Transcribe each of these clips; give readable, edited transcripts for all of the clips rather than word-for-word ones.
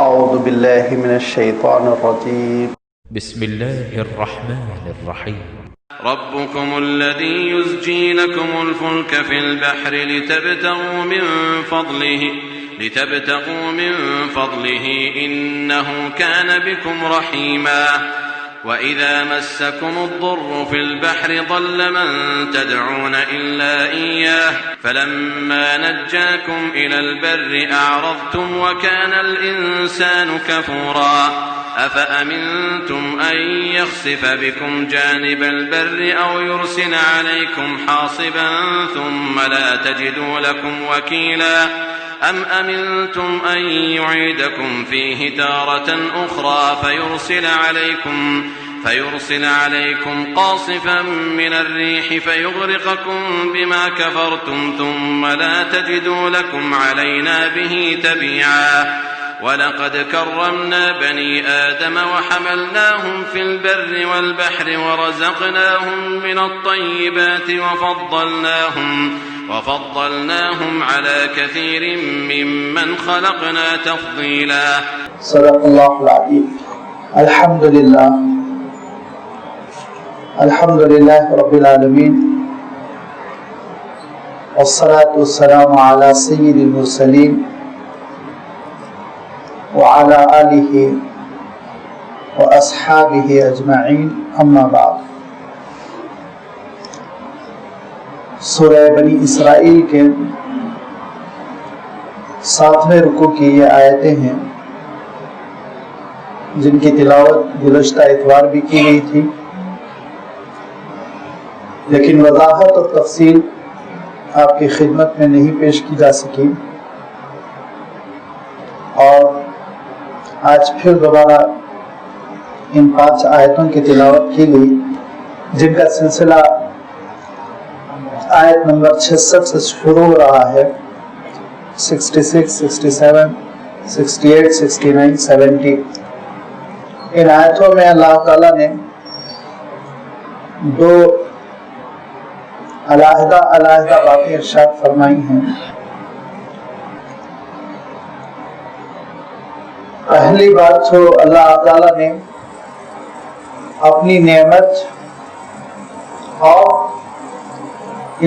أعوذ بالله من الشيطان الرجيم بسم الله الرحمن الرحيم ربكم الذي يزجي لكم الفلك في البحر لتبتغوا من فضله إنه كان بكم رحيما وإذا مسكم الضر في البحر ضل من تدعون إلا إياه فلما نجاكم إلى البر أعرضتم وكان الإنسان كفورا أفأمنتم أن يخسف بكم جانب البر أو يرسل عليكم حاصبا ثم لا تجدوا لكم وكيلا أم أمنتم أن يعيدكم فيه تارة أخرى فيرسل عليكم قاصفا من الريح فيغرقكم بما كفرتم ثم لا تجدوا لكم علينا به تبيعا وَلَقَدْ كَرَّمْنَا بَنِي آدَمَ وَحَمَلْنَاهُمْ فِي الْبَرِّ وَالْبَحْرِ وَرَزَقْنَاهُمْ مِنَ الطَّيِّبَاتِ وَفَضَّلْنَاهُمْ عَلَى كَثِيرٍ مِّمَّنْ خَلَقْنَا تَفْضِيلًا. صدق اللہ العظیم. الحمد للہ رب العالمین والصلاة والسلام على سید المرسلین وعلى آلہ واصحابہ اجمعین اما بعد. سورہ بنی اسرائیل کے 7ویں رکوع کی یہ آیتیں ہیں جن کی تلاوت گزشتہ اتوار بھی کی گئی تھی، لیکن وضاحت اور تفصیل آپ کی خدمت میں نہیں پیش کی جا سکی، اور آج پھر دوبارہ ان 5 آیتوں کی تلاوت کی گئی جن کا سلسلہ آیت نمبر 66 سے شروع ہو رہا ہے. 66, 67, 68, 69, 70. ان آیتوں میں اللہ تعالیٰ نے 2 علیحدہ باتیں ارشاد فرمائی ہیں. پہلی بات تو اللہ تعالیٰ نے اپنی نعمت اور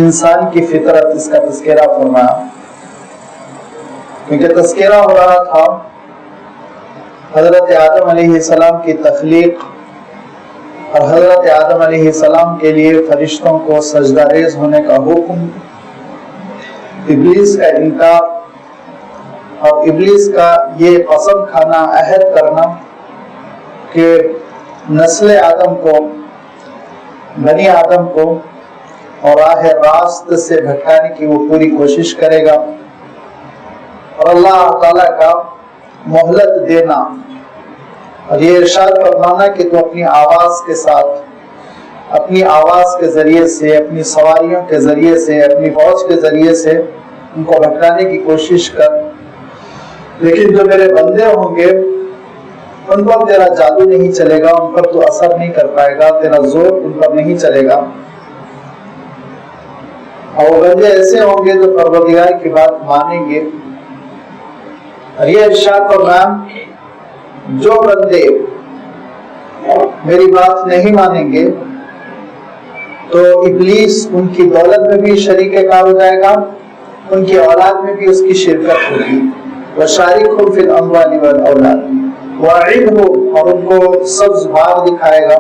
انسان کی فطرت اس کا تذکرہ فرمایا، کیونکہ تذکرہ ہو رہا تھا حضرت آدم علیہ السلام کی تخلیق اور حضرت آدم علیہ السلام کے لیے فرشتوں کو سجدہ ریز ہونے کا حکم، ابلیس کا انکار اور ابلیس کا یہ قسم کھانا، عہد کرنا کہ نسل آدم کو، بنی آدم کو اور راہ راست سے بھٹکانے کی وہ پوری کوشش کرے گا، اور اللہ تعالیٰ کا مہلت دینا اور یہ ارشاد فرمانا کہ تو اپنی آواز کے ساتھ، اپنی آواز کے ذریعے سے، اپنی سواریوں کے ذریعے سے، اپنی فوج کے ذریعے سے ان کو بھٹکانے کی کوشش کر، لیکن جو میرے بندے ہوں گے ان پر تیرا جادو نہیں چلے گا، ان پر تو اثر نہیں کر پائے گا، تیرا زور ان پر نہیں چلے گا. اور وہ بندے ایسے ہوں گے جو پروردگار کی بات مانیں گے. اور یہ ارشاد فرمایا جو بندے میری بات نہیں مانیں گے تو ابلیس ان کی دولت میں بھی شریک کار ہو جائے گا، ان کی اولاد میں بھی اس کی شرکت ہوگی. وَشَارِكْهُمْ فِي الْأَمْوَالِ وَالْأَوْلَادِ وَعِدْهُمْ، اور ان کو سبز بھاگ دکھائے گا،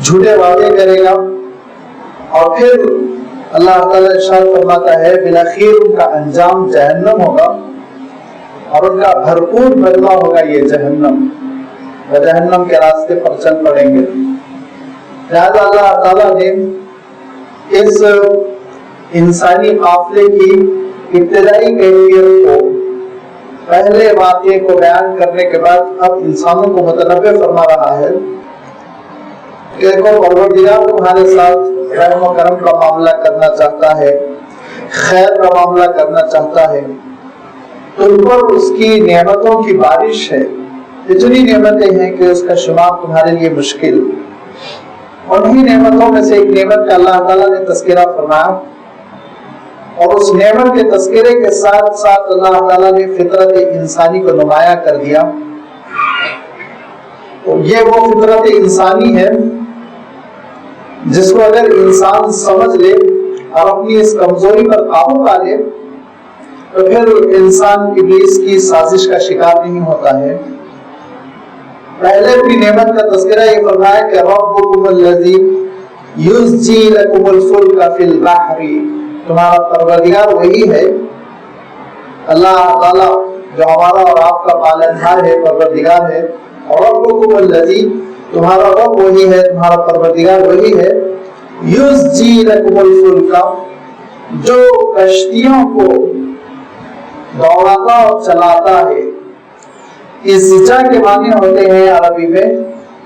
جھوٹے وعدے کرے گا، اور پھر اللہ تعالیٰ ارشاد فرماتا ہے بالآخر ان کا انجام جہنم ہوگا اور ان کا بھرپور بدلہ ہوگا یہ جہنم، وہ جہنم کے راستے پر چل پڑیں گے. لہذا اللہ تعالیٰ نے اس انسانی قافلے کی ابتدائی کیفیت کو، پہلے واقعے کو بیان کرنے کے بعد اب انسانوں کو متنبہ فرما رہا ہے کہ دیکھو پروردگار تمہارے ساتھ رحم و کرم کا معاملہ کرنا چاہتا ہے، خیر کا معاملہ کرنا چاہتا ہے، تم پر اس کی نعمتوں کی بارش ہے. اتنی نعمتیں ہیں کہ اس کا شمار تمہارے لیے مشکل. انہی نعمتوں میں سے ایک نعمت کا اللہ تعالیٰ نے تذکرہ فرمایا اور اس نعمت کے تذکرے کے ساتھ ساتھ اللہ تعالیٰ نے فطرت انسانی کو نمایاں کر دیا. یہ وہ فطرت انسانی ہے جس کو اگر انسان سمجھ لے اور اپنی اس کمزوری پر قابو پا لے تو پھر انسان ابلیس کی سازش کا شکار نہیں ہوتا ہے. پہلے اپنی نعمت کا تذکرہ یہ فرمایا کہ ربکم الذی یزجی لکم الفلک فی البحر، تمہارا پروردگار وہی ہے اللہ تعالیٰ جو ہمارا اور آپ کا پالنہار ہے، پروردگار ہے. ربکم الذی، تمہارا رب وہی ہے، تمہارا پروردگار وہی ہے. یزجی لکم الفلک، جو کشتیوں کو دوڑاتا اور چلاتا ہے. اسجا کے معنی ہوتے ہیں عربی میں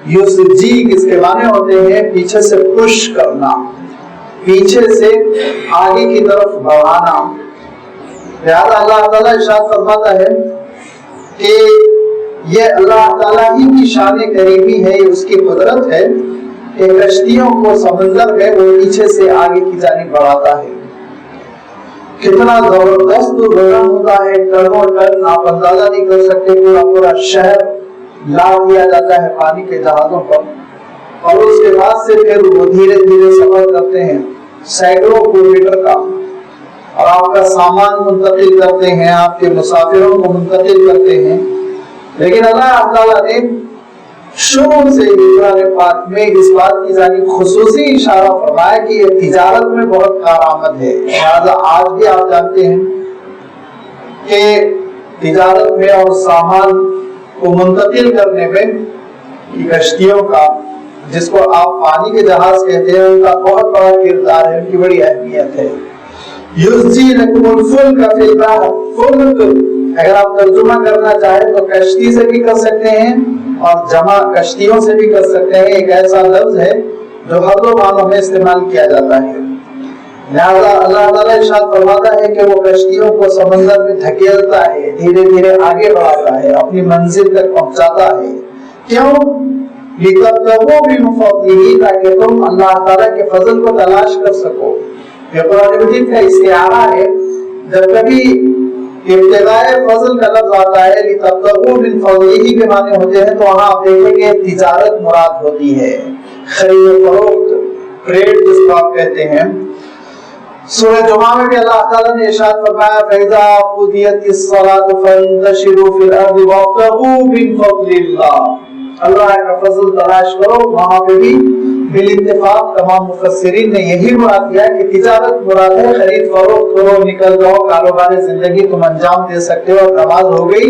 یسجی، کس کے معنی ہوتے ہیں پیچھے سے پش کرنا، پیچھے سے آگے کی طرف بڑھانا. لہذا اللہ تعالیٰ ارشاد فرماتا ہے کہ یہ اللہ تعالیٰ ہی کی شان کریمی ہے، یہ اس کی قدرت ہے کہ کشتیوں کو سمندر میں وہ پیچھے سے آگے کی جانب بڑھاتا ہے. کتنا زبردست وزن ہوتا ہے، ٹنوں ٹن، آپ اندازہ نہیں کر سکتے. پورا پورا شہر لا دیا جاتا ہے پانی کے جہازوں پر، اور اس کے بعد سے پھر وہ دھیرے دھیرے سفر کرتے ہیں سینکڑوں کلومیٹر کا، اور آپ کا سامان منتقل کرتے ہیں، آپ کے مسافروں کو منتقل کرتے ہیں. لیکن اللہ تعالیٰ نے شروع سے قرآن پاک میں اس بات کی جانب خصوصی اشارہ فرمایا کہ یہ تجارت میں بہت کارآمد ہے. لہٰذا آج بھی آپ جانتے ہیں کہ تجارت میں اور سامان کو منتقل کرنے میں کشتیوں کا، جس کو آپ پانی کے جہاز کہتے ہیں، ان کا بہت بڑا کردار ہے، ان کی بڑی اہمیت ہے. یزجی لکم الفلک فی البحر، فلک اگر آپ ترجمہ کرنا چاہیں تو کشتی سے بھی کر سکتے ہیں اور جمع کشتیوں سے بھی کر سکتے ہیں. ایک ایسا لفظ ہے جو ہر دو معنوں میں استعمال کیا جاتا ہے. لہذا اللہ تعالیٰ ارشاد فرماتا ہے کہ وہ کشتیوں کو سمندر میں دھکیلتا ہے، دھیرے دھیرے آگے بڑھاتا ہے، اپنی منزل تک پہنچاتا ہے. کیوں؟ لِتَبْتَغُوا مِن فَضْلِهِ، تاکہ تم اللہ تعالیٰ کے فضل کو تلاش کر سکو. یہ قرآن مجید کا استعارہ ہے. جب کبھی ابتداء فضل کا لفظ آتا ہے لِتَبْتَغُوا مِن فَضْلِهِ کے معنی ہوتے ہیں، تو وہاں آپ دیکھیں گے تجارت مراد ہوتی ہے، خرید و فروخت، ٹریڈ جس کو آپ کہتے ہیں. سورہ جمعہ میں بھی اللہ تعالیٰ نے ارشاد فرمایا فَإِذَا قُضِيَتِ الصَّلَاةُ فَانتَشِرُوا فِي الْأَرْضِ وَابْتَغُوا مِن فَضْلِ اللَّهِ، اللہ کا فضل تلاش کرو. وہاں پہ بھی بالاتفاق تمام مفسرین نے یہی مراد دیا کہ تجارت مراد ہے، خرید فروخت کرو، نکل جاؤ، کاروبار زندگی تم انجام دے سکتے ہو. نماز ہو گئی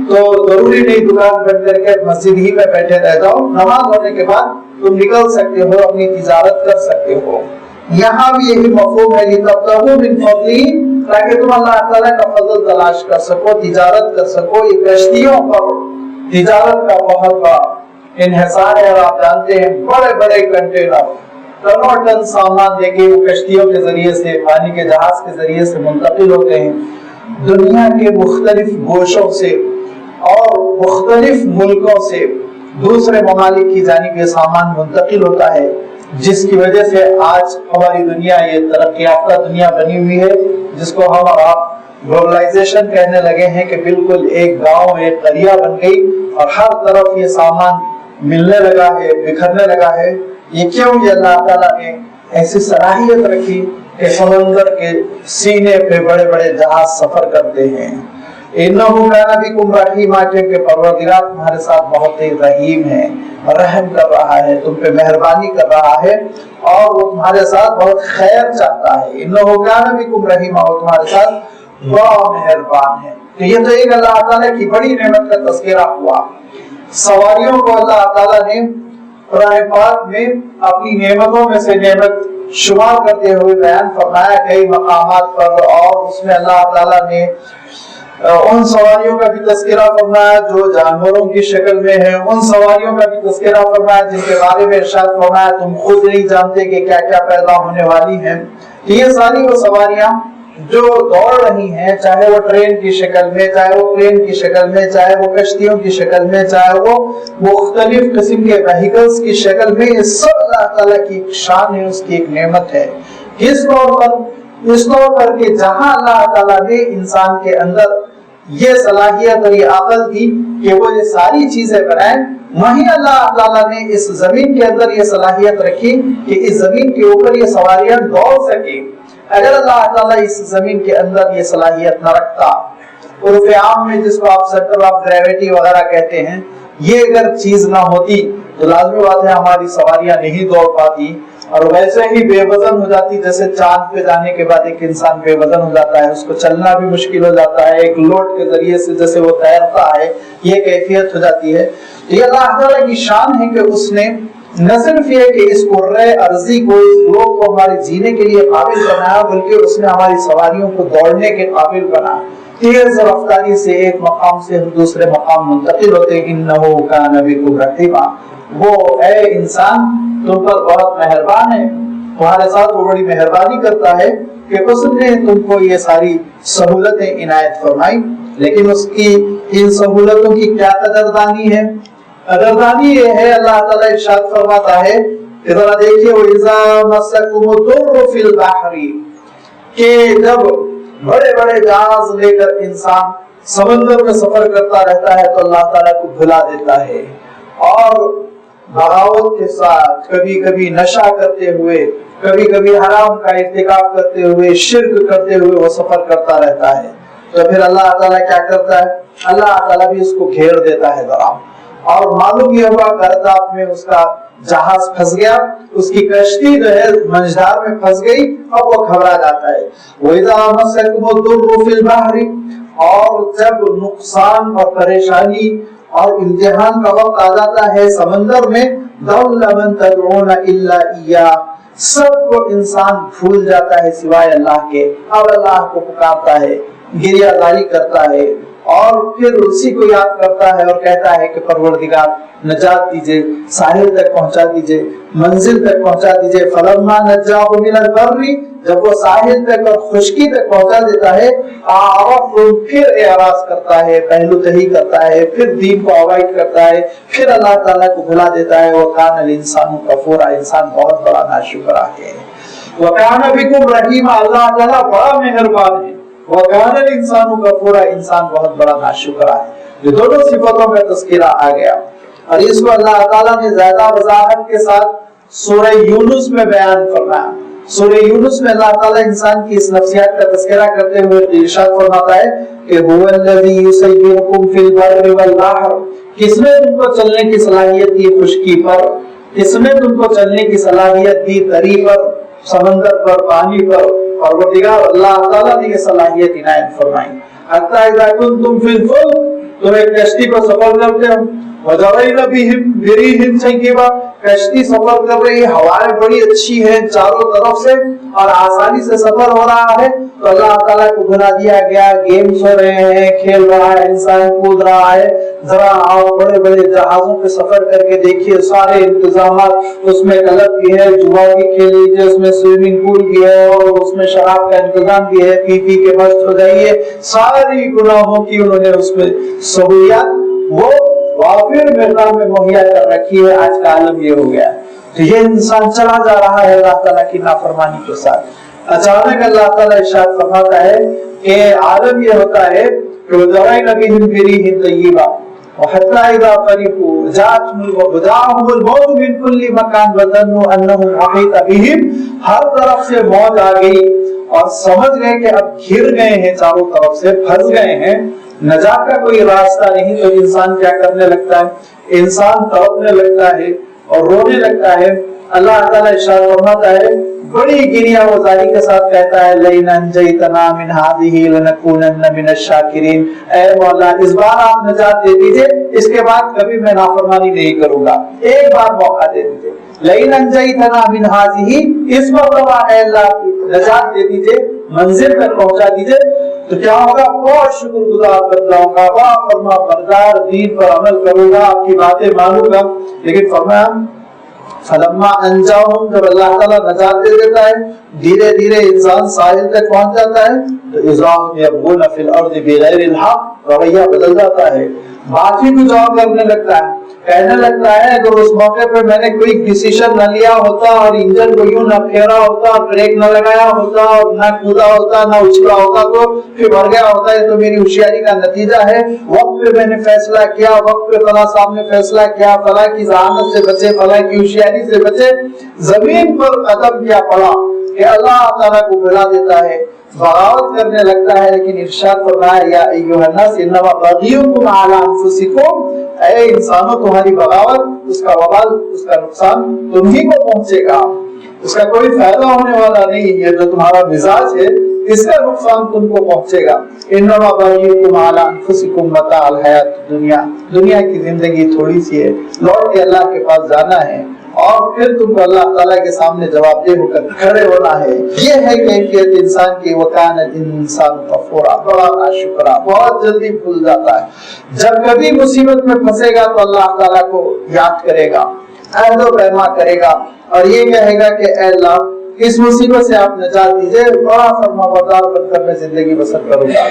تو ضروری نہیں دکان بند کر کے مسجد ہی میں بیٹھے رہ جاؤ، نماز ہونے کے بعد تم نکل سکتے ہو، اپنی تجارت کر سکتے ہو. یہاں بھی یہی مفہوم ہے لِتَبْتَغُوا مِن فَضْلِهِ، تاکہ تم اللہ تعالیٰ کا فضل تلاش کر سکو، تجارت کر سکو. یہ کشتیوں پر تجارت کا بہت بڑا انحصار ہے، اور آپ جانتے ہیں بڑے بڑے کنٹینر، ٹنوں ٹن سامان لے کے وہ کشتیوں کے ذریعے سے، پانی کے جہاز کے ذریعے سے منتقل ہوتے ہیں. دنیا کے مختلف گوشوں سے اور مختلف ملکوں سے دوسرے ممالک کی جانب یہ سامان منتقل ہوتا ہے، جس کی وجہ سے آج ہماری دنیا یہ ترقی یافتہ دنیا بنی ہوئی ہے، جس کو ہم اور آپ گلوبلائزیشن کہنے لگے ہیں کہ بالکل ایک گاؤں، ایک قریہ بن گئی اور ہر طرف یہ سامان ملنے لگا ہے، بکھرنے لگا ہے. یہ کیوں؟ یہ اللہ تعالیٰ نے ایسی صلاحیت رکھی کہ سمندر کے سینے پہ بڑے بڑے جہاز سفر کرتے ہیں. انہو کان بکم رحیما، کہ پروردگار تمہارے ساتھ بہت ہی رحیم ہے، رحم کر رہا ہے، تم پہ مہربانی کر رہا ہے، اور وہ تمہارے ساتھ بہت خیر چاہتا ہے. انہو کان بکم رحیما، وہ تمہارے ساتھ بڑا مہربان ہے. تو یہ تو ایک اللہ تعالیٰ کی بڑی نعمت کا تذکرہ ہوا. سواریوں کو اللہ تعالیٰ نے قرآن پاک میں اپنی نعمتوں میں سے نعمت شمار کرتے ہوئے بیان فرمایا کئی مقامات پر، اور اس میں اللہ تعالیٰ نے ان سواریوں کا بھی تذکرہ فرمایا جو جانوروں کی شکل میں ہیں، ان سواریوں کا بھی تذکرہ فرمایا جن کے بارے میں ارشاد فرمایا تم خود نہیں جانتے کہ کیا کیا پیدا ہونے والی ہیں. یہ ساری وہ سواریاں جو دوڑ رہی ہیں، چاہے وہ ٹرین کی شکل میں، چاہے وہ پلین کی شکل میں، چاہے وہ کشتیوں کی شکل میں، چاہے وہ مختلف قسم کے وہیکلز کی شکل میں، یہ سب اللہ تعالیٰ کی شان ہے، اس کی ایک نعمت ہے. کس طور پر؟ اس طور پر کہ جہاں اللہ تعالیٰ نے انسان کے اندر یہ صلاحیت اور یہ عقل دی کہ وہ یہ ساری چیزیں بنائیں، وہیں اللہ تعالیٰ نے اس زمین کے اندر یہ صلاحیت رکھی کہ اس زمین کے اوپر یہ سواریاں دوڑ سکیں۔ اگر اللہ تعالیٰ اس زمین کے اندر یہ صلاحیت نہ رکھتا، عرف عام میں جس کو آپ سینٹر آف گریویٹی وغیرہ کہتے ہیں، یہ اگر چیز نہ ہوتی تو لازمی بات ہے ہماری سواریاں نہیں دوڑ پاتی، اور ویسے ہی بے وزن ہو جاتی، جیسے چاند پہ جانے کے بعد ایک انسان بے وزن ہو جاتا ہے، اس کو چلنا بھی مشکل ہو جاتا ہے، ایک لوٹ کے ذریعے سے جیسے وہ تیرتا ہے، یہ کیفیت ہو جاتی ہے۔ یہ اللہ تعالیٰ کی شان ہے کہ اس نے نہ صرف یہ کہ اس قرۂ ارضی کو، اس گلوب کو ہمارے جینے کے لیے قابل بنایا، بلکہ اس نے ہماری سواریوں کو دوڑنے کے قابل بنایا۔ تیز رفتاری سے ایک مقام سے ہم دوسرے مقام منتقل ہوتے ہیں۔ انہ کان بکم رحیما، وہ اے انسان تم پر بہت مہربان ہے، تمہارے ساتھ وہ بڑی مہربانی کرتا ہے کہ اس نے تم کو یہ ساری سہولتیں عنایت فرمائی۔ لیکن اس کی ان سہولتوں کی کیا قدردانی ہے؟ قدردانی یہ ہے، اللہ تعالیٰ ارشاد فرماتا ہے کہ ذرا دیکھیے وَإِذَا مَسَّكُمُ الضُّرُّ فِي الْبَحْرِ، کہ جب بڑے بڑے جہاز لے کر انسان سمندر میں سفر کرتا رہتا ہے تو اللہ تعالیٰ کو بھلا دیتا ہے، اور بغاوت کے ساتھ، کبھی کبھی نشہ کرتے ہوئے، کبھی کبھی حرام کا ارتکاب کرتے ہوئے، شرک کرتے ہوئے وہ سفر کرتا رہتا ہے، تو پھر اللہ تعالیٰ کیا کرتا ہے؟ اللہ تعالیٰ بھی اس کو گھیر دیتا ہے ذرا، اور معلوم یہ ہوا گرداب میں اس کا جہاز پھنس گیا، اس کی کشتی جو ہے منجھار میں پھنس گئی، اب وہ گھبرا جاتا ہے۔ وَإِذَا مَسَّكُمُ الضُّرُّ فِي الْبَحْرِ، اور جب نقصان اور پریشانی اور امتحان کا وقت آ جاتا ہے سمندر میں، ضَلَّ مَن تَدْعُونَ إِلَّا إِيَّاهُ، سب کو انسان بھول جاتا ہے سوائے اللہ کے، اب اللہ کو پکارتا ہے، گریہ زاری کرتا ہے، اور پھر اسی کو یاد کرتا ہے اور کہتا ہے کہ پروردگار نجات دیجئے، ساحل تک پہنچا دیجئے، منزل تک پہنچا دیجئے۔ فلما نجاہ من البر، جب وہ ساحل تک اور خشکی تک پہنچا دیتا ہے، اعرض، پھر اعراض کرتا ہے، پہلو تہی کرتا ہے، پھر دین کو اوائڈ کرتا ہے، پھر اللہ تعالیٰ کو بھلا دیتا ہے۔ وکان الانسان کفورا، انسان بہت بڑا ناشکرا ہے۔ وکان بکم رحیما، اللہ تعالیٰ بڑا مہربان ہے۔ وکان الانسان کفورا، انسان بہت بڑا ناشکرا ہے۔ یہ دونوں صفتوں میں تذکرہ آ گیا، اور اس کو اللہ تعالیٰ نے زیادہ وضاحت کے ساتھ سورہ یونس میں بیان فرمایا۔ سورہ یونس میں اللہ تعالیٰ انسان کی اس نفسیات کا تذکرہ کرتے ہوئے ارشاد فرماتا ہے کہ هو الذی یسیرکم فی البر والبحر، کس نے تم کو چلنے کی صلاحیت دی خشکی پر، کس نے تم کو چلنے کی صلاحیت دی تری پر، سمندر پر، پانی پر، اور وہ دیگر اللہ تعالیٰ نے یہ صلاحیت عنایت فرمائی۔ حتی اذا کنتم فی الفلک، تم ایک کشتی پر سفر کرتے ہو، وَجَرَيْنَ بِهِمْ بِرِيحٍ طَيِّبَةٍ، کشتی سفر کر رہی ہے، ہوائیں بڑی اچھی ہیں چاروں طرف سے، اور آسانی سے سفر ہو رہا ہے، تو اللہ تعالیٰ کو بھلا دیا گیا، گیمز ہو رہے ہیں، کھیل رہا ہے، انسان کود رہا ہے۔ ذرا آپ بڑے بڑے جہازوں پہ سفر کر کے دیکھیے، سارے انتظامات، اس میں کلب بھی ہے، جوا بھی کھیل لیجیے، اس میں سوئمنگ پول بھی ہے، اور اس میں شراب کا انتظام بھی ہے، پی پی کے مست ہو جائیے، ساری گناہوں کی انہوں نے اس میں سہولیات وہ وافر مقدار میں مہیا کر رکھی ہے۔ آج کا عالم یہ ہو گیا، تو یہ انسان چلا جا رہا ہے اللہ تعالیٰ کی نافرمانی کے ساتھ۔ اچانک اللہ تعالیٰ ارشاد فرماتا ہے کہ عالم یہ ہوتا ہے کہ وَجَرَيْنَ بِهِمْ بِرِيحٍ طَيِّبَةٍ وَحَتَّى إِذَا فَرِحُوا جَاءَتْهُمُ الْمَوْجُ مِنْ كُلِّ مَكَانٍ وَظَنُّوا أَنَّهُمْ أُحِيطَ بِهِمْ، ہر طرف سے موج آ گئی اور سمجھ گئے کہ اب گھر گئے ہیں، چاروں طرف سے پھنس گئے ہیں، نجات کا کوئی راستہ نہیں، تو انسان کیا کرنے لگتا ہے؟ انسان تڑپنے لگتا ہے اور رونے لگتا ہے۔ اللہ تعالیٰ ارشاد فرماتا ہے، بڑی گریہ وزاری کے ساتھ کہتا ہے لَئِنْ أَنْجَيْتَنَا مِنْ هَٰذِهِ لَنَكُونَنَّ مِنَ الشَّاكِرِينَ، اے مولا اس بار آپ نجات دے دیجئے، اس کے بعد کبھی میں نافرمانی نہیں کروں گا، ایک بار موقع دے دیجئے۔ لَئِنْ أَنْجَيْتَنَا مِنْ هَٰذِهِ، اس مرتبہ اے اللہ نجات دے دیجئے، منزل تک پہنچا دیجئے، تو کیا ہوگا؟ بہت شکر گزار بن جاؤں گا، بہت فرما بردار، دین پر عمل کروں گا، آپ کی باتیں مانوں گا۔ لیکن فرمایا فلما انجاہم، جب اللہ تعالیٰ نجات دے دیتا ہے، دھیرے دھیرے انسان ساحل تک پہنچ جاتا ہے، تو اذا هم يبغون في الارض بغیر الحق، رویہ بدل جاتا ہے، بات ہی کچھ اور کرنے لگتا ہے۔ کہنے لگتا ہے اگر اس موقع پہ میں نے کوئی ڈیسیشن نہ لیا ہوتا اور انجن کو یوں نہ پھیرا ہوتا اور بریک نہ لگایا ہوتا اور نہ کودا ہوتا نہ اچھلا ہوتا تو پھر مر گیا ہوتا. ہے تو میری ہوشیاری کا نتیجہ ہے. وقت پہ میں نے فیصلہ کیا, وقت پہ فلاں صاحب نے فیصلہ کیا, فلاں کی ذہانت سے بچے, فلاں کی ہوشیاری سے بچے. زمین پر قدم کیا پڑا کہ اللہ تعالیٰ کو بلا دیتا ہے, بغاوت کرنے لگتا ہے. لیکن ارشاد فرمایا یا ایھا الناس انما بغیکم علی انفسکم, اے انسانوں تمہاری بغاوت, اس کا وبال, اس کا نقصان تمہیں کو پہنچے گا, اس کا کوئی فائدہ ہونے والا نہیں. یہ جو تمہارا مزاج ہے اس کا نقصان تم کو پہنچے گا. انما بغیکم علی انفسکم متاع الحیات الدنیا, دنیا کی زندگی تھوڑی سی ہے, لوٹ کے اللہ کے پاس جانا ہے اور پھر تم کو اللہ تعالیٰ کے سامنے جواب دہ ہو کر کھڑے ہونا ہے. یہ ہے کیفیت انسان کی. وکان الانسان کفورا, بڑا ناشکرا, بہت جلدی بھول جاتا ہے. جب کبھی مصیبت میں پھنسے گا تو اللہ تعالیٰ کو یاد کرے گا, عہد و پیما کرے گا اور یہ کہے گا کہ اے اللہ اس مصیبت سے آپ نجات دیجئے, بڑا فرما بردار بن کر میں زندگی بسر کروں گا.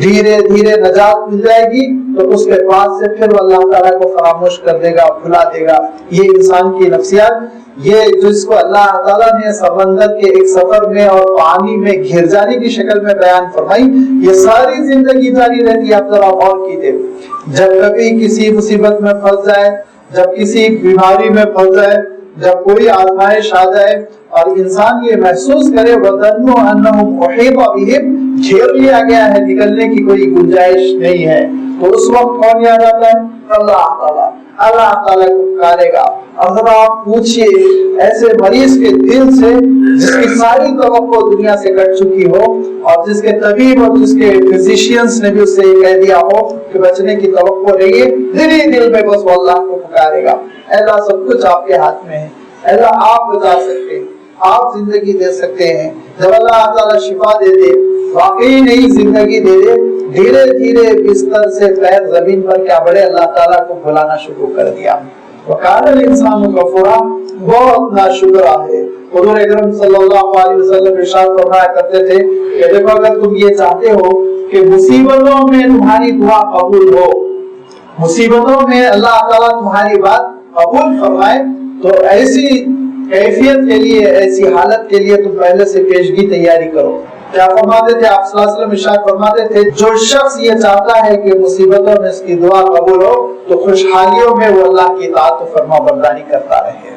دھیرے دھیرے نجات مل جائے گی تو اس کے بعد سے پھر اللہ تعالیٰ کو فراموش کر دے گا, بھلا دے گا. یہ انسان کی نفسیات, یہ جس کو اللہ تعالیٰ نے سمندر کے ایک سفر میں اور پانی میں گھر جانے کی شکل میں بیان فرمائی, یہ ساری زندگی جاری رہتی ہے. آپ ذرا غور کیجئے, جب کبھی کسی مصیبت میں پھنس جائے, جب کسی بیماری میں پھنس جائے, جب کوئی آزمائش آ جائے اور انسان یہ محسوس کرے وَظَنُّوا أَنَّهُمْ أُحِيطَ بِهِمْ, گھیر لیا گیا ہے, نکلنے کی کوئی گنجائش نہیں ہے, تو اس وقت کون یاد آتا ہے؟ اللہ تعالیٰ. اللہ تعالیٰ کو پکارے گا. اور ذرا آپ پوچھئے ایسے مریض کے دل سے جس کی ساری توقع دنیا سے کٹ چکی ہو اور جس کے طبیب اور جس کے فزیشینز نے بھی اسے یہ کہہ دیا ہو کہ بچنے کی توقع نہیں ہے, دل ہی دل میں بس وہ اللہ کو پکارے گا. اللہ سب کچھ آپ کے ہاتھ میں ہے, اللہ آپ بتا سکتے ہیں, آپ زندگی دے سکتے ہیں. جب اللہ تعالیٰ شفا دے دے, واقعی نئی زندگی دے دے, دھیرے دھیرے بستر سے پیر زمین پر کیا بڑے اللہ تعالیٰ کو بھلانا شروع کر دیا. وَقَالَ الْإِنسَانُ كَفُورًا, بہت ناشکرا ہے. حضور اکرم صلی اللہ علیہ وسلم ارشاد فرمایا کرتے تھے کہ دیکھو اگر تم یہ چاہتے ہو کہ مصیبتوں میں تمہاری دعا قبول ہو, مصیبتوں میں اللہ تعالیٰ تمہاری بات قبول فرمائے, تو ایسی کیفیت کے لیے, ایسی حالت کے لیے تم پہلے سے پیشگی تیاری کرو. کیا فرماتے تھے آپ صلی اللہ علیہ وسلم؟ ارشاد فرماتے تھے جو شخص یہ چاہتا ہے کہ مصیبتوں میں اس کی دعا قبول ہو تو خوشحالیوں میں وہ اللہ کی اطاعت و فرما برداری کرتا رہے.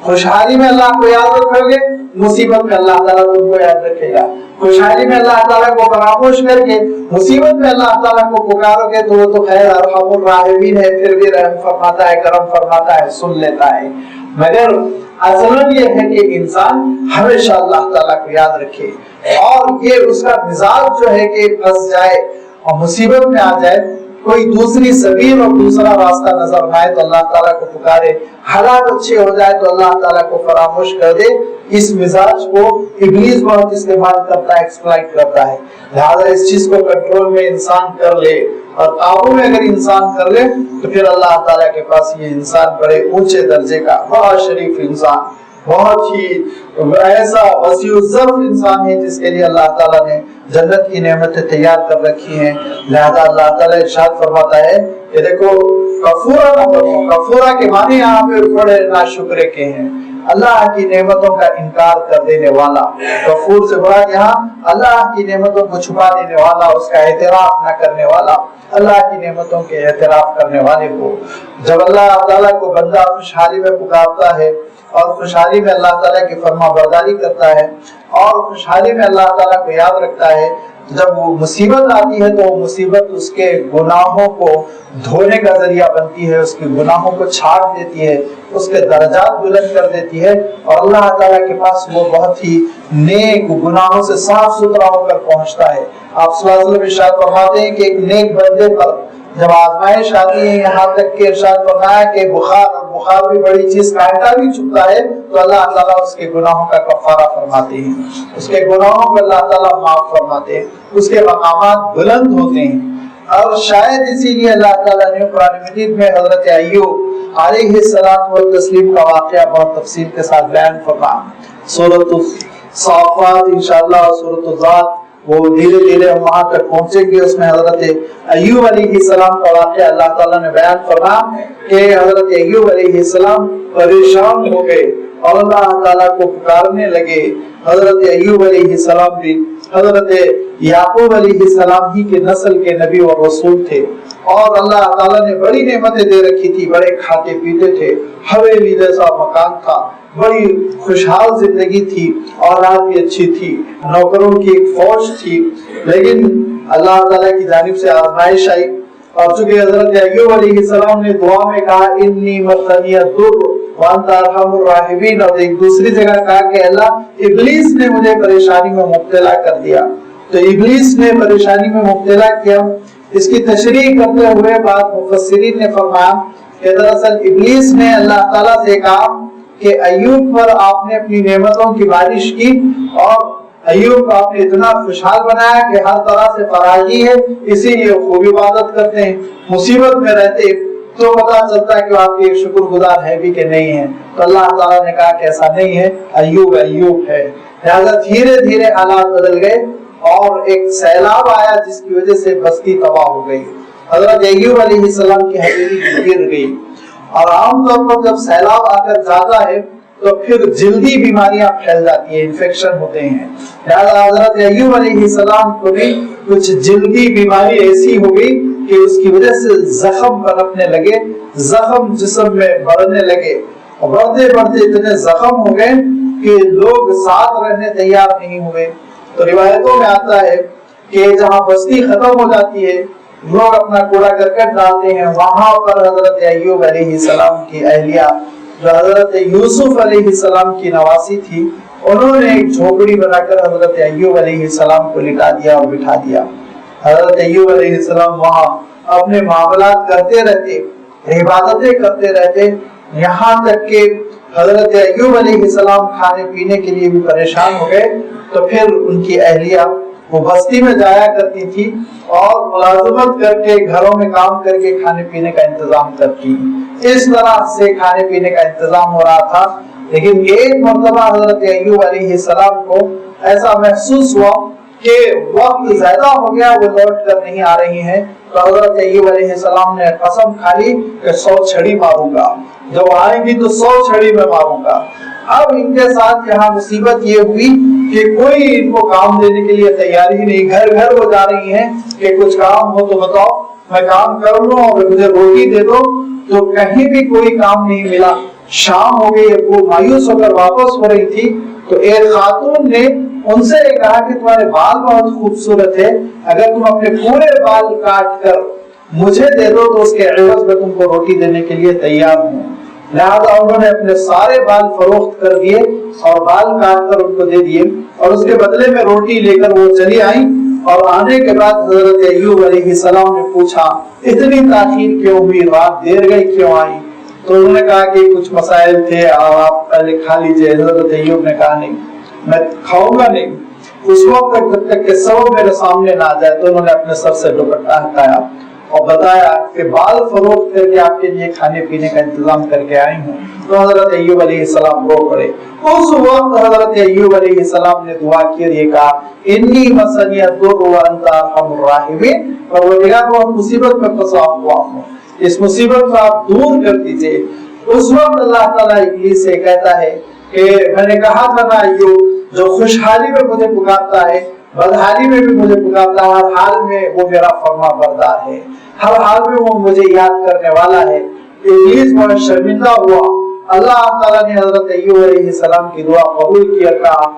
خوشحالی میں اللہ کو یاد رکھو گے, مصیبت میں اللہ تعالیٰ تم کو یاد رکھے گا. خوشحالی میں اللہ تعالیٰ کو فراموش کر کے مصیبت میں اللہ تعالیٰ کو پکارو گے تو وہ تو خیر ارحم الراحمین ہے, پھر بھی رحم فرماتا ہے, کرم فرماتا ہے, سن لیتا ہے. مگر اصل یہ ہے کہ انسان ہمیشہ اللہ تعالیٰ کو یاد رکھے اور یہ اس کا مزاج جو ہے کہ پھنس جائے اور مصیبت میں آ جائے, کوئی دوسری سبیل اور دوسرا راستہ نظر نہ آئے تو اللہ تعالیٰ کو پکارے, حالات اچھے ہو جائے تو اللہ تعالیٰ کو فراموش کر دے. اس مزاج کو ابلیس بہت استعمال کرتا ہے, ایکسپلائٹ کرتا ہے. لہذا اس چیز کو کنٹرول میں انسان کر لے اور قابو میں اگر انسان کر لے تو پھر اللہ تعالیٰ کے پاس یہ انسان بڑے اونچے درجے کا بڑا شریف انسان, بہت ہی ایسا وسیع الظرف انسان ہے جس کے لیے اللہ تعالیٰ نے جنت کی نعمتیں تیار کر رکھی ہیں. لہذا اللہ تعالیٰ ارشاد فرماتا ہے کہ دیکھو کفورا نہ بنو. کفورا کے معنی یہاں پہ بڑے ناشکرے کے ہیں, اللہ کی نعمتوں کا انکار کر دینے والا. کفور سے بڑا یہاں اللہ کی نعمتوں کو چھپا دینے والا, اس کا اعتراف نہ کرنے والا. اللہ کی نعمتوں کے اعتراف کرنے والے کو جب اللہ تعالیٰ کو بندہ خوشحالی میں پکارتا ہے اور خوشحالی میں اللہ تعالیٰ کی فرما برداری کرتا ہے اور خوشحالی میں اللہ تعالیٰ کو یاد رکھتا ہے, جب وہ مصیبت آتی ہے تو وہ مصیبت اس کے گناہوں کو دھونے کا ذریعہ بنتی ہے, اس کے گناہوں کو چھاٹ دیتی ہے, اس کے درجات بلند کر دیتی ہے اور اللہ تعالیٰ کے پاس وہ بہت ہی نیک, گناہوں سے صاف ستھرا ہو کر پہنچتا ہے. آپ صلی اللہ علیہ وسلم ارشاد فرماتے ہیں کہ ایک نیک بندے پر جب آزمائش آتی ہے, یہاں تک کہ ارشاد فرمایا کہ بخار بھی بڑی چیز, کانٹا بھی چھپتا ہے, تو اللہ تعالیٰ اس کے گناہوں کا کفارہ فرماتے ہیں, اس کے گناہوں کو اللہ تعالیٰ معاف فرماتے ہیں, اس کے مقامات بلند ہوتے ہیں. اور شاید اسی لیے اللہ تعالیٰ نے قرآن مجید میں حضرت ایوب علیہ السلام والتسلیم کا واقعہ بہت تفصیل کے ساتھ بیان فرمایا. سورۃ الصافات انشاءاللہ اور سورۃ الذات وہ دھیرے دھیرے ہم وہاں تک پہنچیں گے. اس میں حضرت ایوب علیہ السلام کا واقعہ اللہ تعالیٰ نے بیان فرمایا کہ حضرت ایوب علیہ السلام پریشان ہو گئے اور اللہ تعالیٰ کو پکارنے لگے. حضرت ایوب علیہ السلام بھی حضرت یعقوب علیہ السلام ہی کے نسل کے نبی اور رسول تھے اور اللہ تعالیٰ نے بڑی نعمتیں دے رکھی تھی. بڑے کھاتے پیتے تھے, حویلی جیسا مکان تھا, بڑی خوشحال زندگی تھی, اولاد بھی اچھی تھی, نوکروں کی ایک فوج تھی. لیکن اللہ تعالیٰ کی جانب سے آزمائش آئی اور چونکہ حضرت ایوب علیہ السلام نے دعا میں کہا انی مسنی الضر وانت ارحم الراحمین, اور ایک دوسری جگہ کہا کہ اللہ ابلیس نے مجھے پریشانی میں مبتلا کر دیا. تو ابلیس نے پریشانی میں مبتلا کیا. اس کی تشریح کرتے ہوئے بعض مفسرین نے فرمایا کہ دراصل ابلیس نے اللہ تعالیٰ سے کہا کہ ایوب پر آپ نے اپنی نعمتوں کی بارش کی اور ایوب کو آپ نے اتنا خوشحال بنایا کہ ہر طرح سے فراغی ہے, اسی لیے خوب عبادت کرتے ہیں. مصیبت میں رہتے تو پتا چلتا ہے کہ آپ کے شکر گزار ہے بھی کہ نہیں ہے. تو اللہ تعالیٰ نے کہا کہ ایسا نہیں ہے, ایوب ایوب ہے. لہذا دھیرے دھیرے حالات بدل گئے اور ایک سیلاب آیا جس کی وجہ سے بستی تباہ ہو گئی. حضرت ایوب علیہ السلام کی حویلی گر گئی. اور عام طور پر جب سیلاب آ کر جاتا ہے تو پھر جلدی بیماریاں پھیل جاتی ہیں, انفیکشن ہوتے ہیں. لہذا حضرت ایوب علیہ السلام کو بھی کچھ جلدی بیماری ایسی ہو گئی کہ اس کی وجہ سے زخم پنپنے لگے, زخم جسم میں بڑھنے لگے, بڑھتے بڑھتے اتنے زخم ہو گئے کہ لوگ ساتھ رہنے تیار نہیں ہوئے. تو روایتوں میں آتا ہے کہ جہاں بستی ختم ہو جاتی ہے لوگ اپنا کوڑا کرکٹ ڈالتے ہیں, وہاں پر حضرت ایوب علیہ السلام کی اہلیہ جو حضرت یوسف علیہ السلام کی نواسی تھی, انہوں نے ایک جھوپڑی بنا کر حضرت ایوب علیہ السلام کو لٹا دیا اور بٹھا دیا. حضرت ایوب علیہ السلام وہاں اپنے معاملات کرتے رہتے, عبادتیں کرتے رہتے, یہاں تک کہ حضرت ایوب علیہ السلام کھانے پینے کے لیے بھی پریشان ہو گئے. تو پھر ان کی اہلیہ وہ بستی میں جایا کرتی تھی اور ملازمت کر کے گھروں میں کام کر کے کھانے پینے کا انتظام کرتی. اس طرح سے کھانے پینے کا انتظام ہو رہا تھا. لیکن ایک مرتبہ حضرت ایوب علیہ السلام کو ایسا محسوس ہوا کہ وقت زیادہ ہو گیا, وہ لوٹ کر نہیں آ رہی ہیں. تو حضرت ایوب علیہ السلام نے قسم کھا لی کہ 100 چھڑی ماروں گا, جب آئیں گی تو 100 چھڑی میں ماروں گا. اب ان کے ساتھ یہاں مصیبت یہ ہوئی کہ کوئی ان کو کام دینے کے لیے تیار ہی نہیں. گھر گھر وہ جا رہی ہیں کہ کچھ کام ہو تو بتاؤ, میں کام کر لوں اور مجھے روٹی دے دو. تو کہیں بھی کوئی کام نہیں ملا. شام ہو گئی, وہ مایوس ہو کر واپس ہو رہی تھی تو ایک خاتون نے ان سے کہا کہ تمہارے بال بہت خوبصورت ہے, اگر تم اپنے پورے بال کاٹ کر مجھے دے دو تو اس کے عوض میں تم کو روٹی دینے کے لیے تیار ہوں. لہذا انہوں نے اپنے سارے بال فروخت کر دیے اور بال کاٹ کر ان کو دے دیے اور اس کے بدلے میں روٹی لے کر وہ چلی آئیں. اور آنے کے بعد حضرت ایوب علیہ السلام نے پوچھا اتنی تاخیر کیوں ہوئی, رات دیر گئی کیوں آئی؟ تو انہوں نے کہا کہ کچھ مسائل تھے, آپ پہلے کھا لیجئے. حضرت ایوب نے کہا نہیں, میں کھاؤں گا نہیں اس وقت تک جب تک کہ سب میرے سامنے نہ آ جائے. تو انہوں نے اپنے سر سے دوپٹہ ہٹایا اور بتایا کہ بال فروخت کر کے آپ کے لیے کھانے پینے کا انتظام کر کے آئی ہوں. تو حضرت ایوب علیہ السلام رو پڑے. اس وقت حضرت ایوب علیہ السلام نے دعا کی اور یہ کہا انی مسنی الضر وانت ارحم الراحمین, پروردگار بہت مصیبت میں پھنسا ہوا ہوں, اس مصیبت کو آپ دور کر دیجئے. اس وقت اللہ تعالیٰ ابلیس سے کہتا ہے کہ میں نے کہا تھا نا ایوب جو خوشحالی میں مجھے پکارتا ہے بدحالی میں بھی مجھے پکارتا ہے, ہر حال میں وہ میرا فرما بردار ہے, ہر حال میں وہ مجھے یاد کرنے والا ہے. ابلیس بہت شرمندہ ہوا. اللہ تعالیٰ نے حضرت ایوب علیہ السلام کی دعا قبول کیا. کہا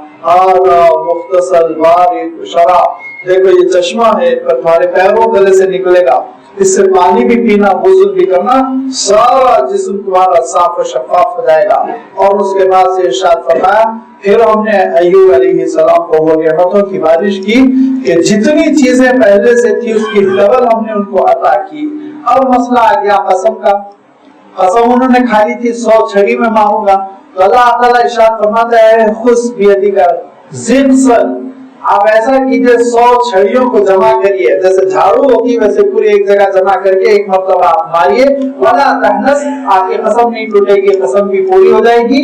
مختصر بارد شراب, دیکھو یہ چشمہ ہے پر تمہارے پیروں گلے سے نکلے گا, اس سے پانی بھی پینا, غسل بھی کرنا, سارا جسم تمہارا صاف و شفاف ہو جائے گا. اور اس کے بعد سے ارشاد فرمایا پھر ہم نے ایوب علیہ السلام کو وہ نعمتوں کی بارش کی کہ جتنی چیزیں پہلے سے تھی اس کی ڈبل ہم نے ان کو عطا کی. اب مسئلہ آ گیا قسم کا. قسم انہوں نے کھا لی تھی 100 چھڑی میں ماروں گا. تو اللہ تعالیٰ ارشاد فرماتا ہے خذ بیدک ضغثا, آپ ایسا کیجئے 100 چھڑیوں کو جمع کریے, جیسے جھاڑو ہوتی ویسے پوری ایک جگہ جمع کر کے ایک مرتبہ آپ ماریے. ولا تحنث, آپ کی قسم نہیں ٹوٹے گی, قسم بھی پوری ہو جائے گی.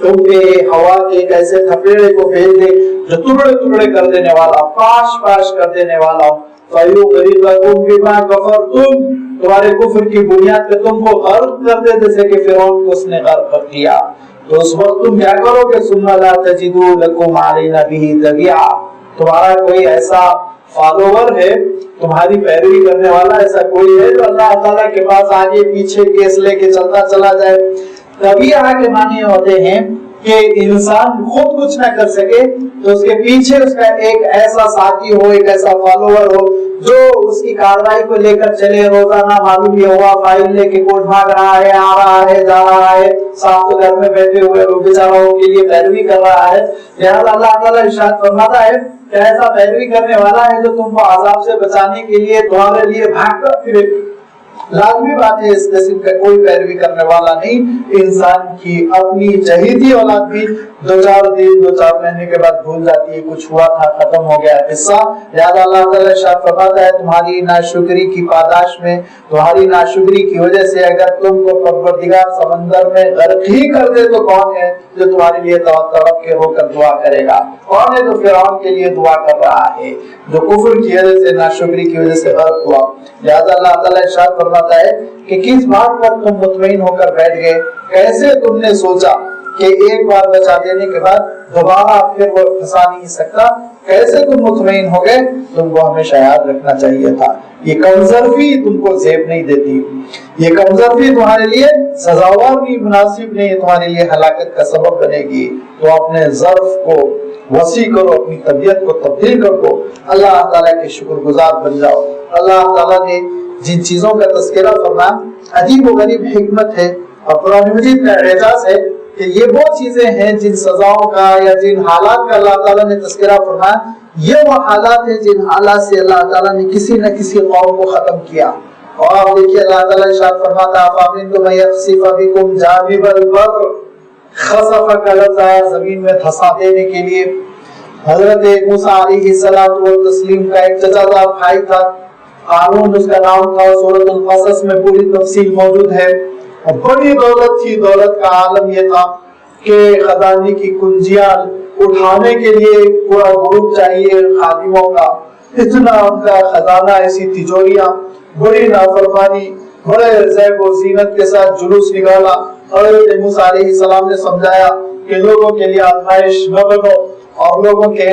تم پہ ہوا کے ایک ایسے تھپیڑے کو بھیج دے جو ٹکڑے ٹکڑے کر دینے والا، پاش پاش کر دینے والا ہو، فَيُغْرِقَكُمْ بِمَا كَفَرْتُمْ، تمہارے کفر کی بنیاد پہ تم کو غرق کر دے جیسے کہ فرعون کو اس نے غرق کر دیا، تو اس وقت تم کیا کرو گے؟ ثُمَّ لَا تَجِدُوا لَكُمْ عَلَيْنَا بِهِ تَبِعًا، تمہارا کوئی ایسا فالوور ہے، تمہاری پیروی کرنے والا ایسا کوئی ہے جو اللہ تعالیٰ کے پاس آگے پیچھے کیس لے کے چلتا چلا جائے۔ طبیعہ کے معنی ہوتے ہیں کہ انسان خود کچھ نہ کر سکے تو اس کے پیچھے اس کا ایک ایسا ساتھی ہو، ایک ایسا فالوور ہو جو اس کی کارروائی کو لے کر چلے، روزانہ معلوم یہ ہوا فائل لے کے کوٹ بھاگ رہا ہے، آ رہا ہے، جا رہا ہے، صاحب تو گھر میں بیٹھے ہوئے وہ بیچاروں کے لیے پیروی کر رہا ہے۔ لہٰذا اللہ تعالیٰ ارشاد فرماتا ہے کہ ایسا پیروی کرنے والا ہے جو تم کو عذاب سے بچانے کے لیے تمہارے لیے بھاگتا پھرے۔ لازمی بات ہے اس قسم کا کوئی پیروی کرنے والا نہیں، انسان کی اپنی چہیتی اولاد بھی دو چار دن دو چار مہینے کے بعد بھول جاتی ہے، کچھ ہوا تھا ختم ہو گیا قصہ۔ لہٰذا اللہ تعالیٰ ارشاد فرماتا ہے تمہاری ناشکری کی پاداش میں، تمہاری ناشکری کی وجہ سے اگر تم کو پروردگار سمندر میں غرق ہی کر دے تو کون ہے جو تمہارے لیے تڑپ کے ہو کر دعا کرے گا؟ کون ہے جو فرعون کے لیے دعا کر رہا ہے جو کفر کی وجہ سے، ناشکری کی وجہ سے غرق ہوا؟ لہٰذا اللہ تعالیٰ ارشاد فرماتا ہے کہ کس بات پر تم مطمئن ہو کر بیٹھ گئے؟ کیسے تم نے سوچا کہ ایک بار بچا دینے کے بعد دوبارہ پھر وہ پھنسا نہیں سکتا؟ کیسے تم مطمئن ہو گئے؟ تم کو ہمیشہ یاد رکھنا چاہیے تھا یہ کمزوری تم کو زیب نہیں دیتی، یہ کمزوری تمہارے لیے سزاوار نہیں، مناسب نہیں، تمہارے لیے ہلاکت کا سبب بنے گی۔ تو اپنے ظرف کو وسیع کرو، اپنی طبیعت کو تبدیل کر دو، اللہ تعالیٰ کے شکر گزار بن جاؤ۔ اللہ تعالیٰ نے جن چیزوں کا تذکرہ فرمایا عجیب و غریب حکمت ہے اور قرآن مجید کا اعجاز ہے کہ یہ وہ چیزیں ہیں جن سزاؤں کا یا جن حالات کا اللہ تعالیٰ نے تذکرہ فرمایا، یہ وہ حالات ہیں جن حالات سے اللہ تعالیٰ نے کسی نہ کسی قوم کو ختم کیا۔ اور آپ دیکھیے اللہ تعالیٰ ارشاد فرماتا ہے فَأَمِنْتُمْ أَن يَخْسِفَ بِكُمْ جَانِبَ الْبَرِّ، خسف کا لفظ آیا زمین میں دھسا دینے کے لیے۔ حضرت موسیٰ علیہ السلام والتسلیم کا ایک چچا زاد بھائی تھا، قارون اس کا نام تھا، سورۃ القصص میں پوری تفصیل موجود ہے۔ اور بڑی دولت تھی، دولت کا عالم یہ تھا کہ خزانے کی کنجیاں اٹھانے کے لیے پورا گروپ چاہیے خادموں کا، اتنا ان کا خزانہ، ایسی تجوریاں، بڑی نافرمانی، بڑے زیب و زینت کے ساتھ جلوس نکالا۔ حضرت موسیٰ علیہ السلام نے سمجھایا کہ لوگوں کے لیے آزمائش نہ بنو اور لوگوں کے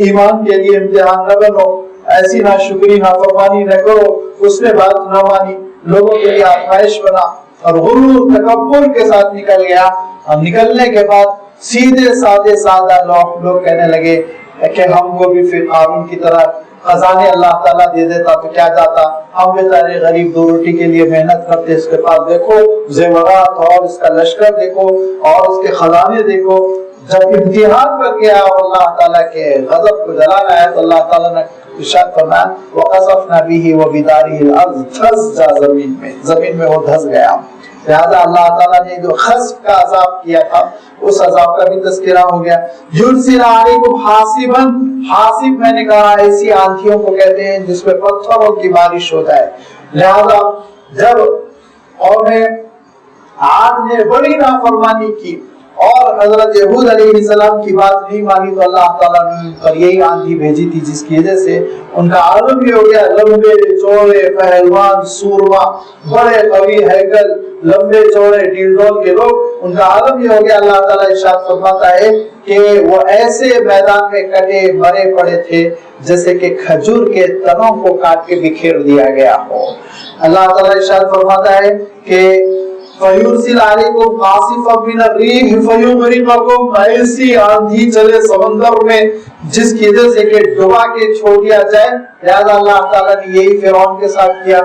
ایمان کے لیے امتحان نہ بنو، ایسی ناشکری نافرمانی نہ کرو۔ اس نے بات نہ مانی، لوگوں کے لیے آزمائش بنا اور غرور تکبر کے ساتھ نکل گیا۔ اور نکلنے کے بعد سیدھے سادے سادہ لوگ کہنے لگے کہ ہم کو بھی پھر قارون کی طرح خزانے اللہ تعالیٰ دے دیتا تو کیا جاتا، ہم بیچارے غریب دو روٹی کے لیے محنت کرتے، اس کے پاس دیکھو زیورات اور اس کا لشکر دیکھو اور اس کے خزانے دیکھو۔ جب امتحان پر گیا اور اللہ تعالیٰ کے غضب کو جلانا ہے تو اللہ تعالیٰ نے ارشاد فرمایا وَقَذَفْنَا بِهِ وَبِدَارِهِ الْأَرْضِ، دھس جا زمین میں وہ دھس گیا۔ لہذا اللہ تعالیٰ نے جو خسف کا عذاب کیا تھا اس عذاب کا بھی تذکرہ ہو گیا۔ يُرْسِلَ عَلَيْكُمْ حَاصِبًا، حاصب میں نے کہا ایسی آندھیوں کو کہتے ہیں جس میں پتھروں کی بارش ہو جائے۔ لہذا جب قوم عاد نے بڑی نافرمانی کی اور حضرت ہود علیہ السلام کی بات نہیں مانی تو اللہ تعالیٰ نے پر یہی آندھی بھیجی تھی جس کی وجہ سے ان کا عالم بھی ہو گیا، لمبے چوڑے پہلوان سورما، بڑے قوی ہیکل، لمبے چوڑے ڈیل ڈول کے لوگ، ان کا عالم بھی ہو گیا۔ اللہ تعالیٰ ارشاد فرماتا ہے کہ وہ ایسے میدان میں کٹے مرے پڑے تھے جیسے کہ کھجور کے تنوں کو کاٹ کے بکھیر دیا گیا ہو۔ اللہ تعالیٰ ارشاد فرماتا ہے کہ فَيُرْسِلَ عَلَيْكُمْ قَاصِفًا مِنَ الرِّيحِ فَيُغْرِقَكُمْ، ایسی آندھی چلے سمندر میں جس کی وجہ سے کہ ڈبا کے چھوڑ دیا جائے۔ لہذا اللہ تعالیٰ نے یہی فرعون کے ساتھ کیا،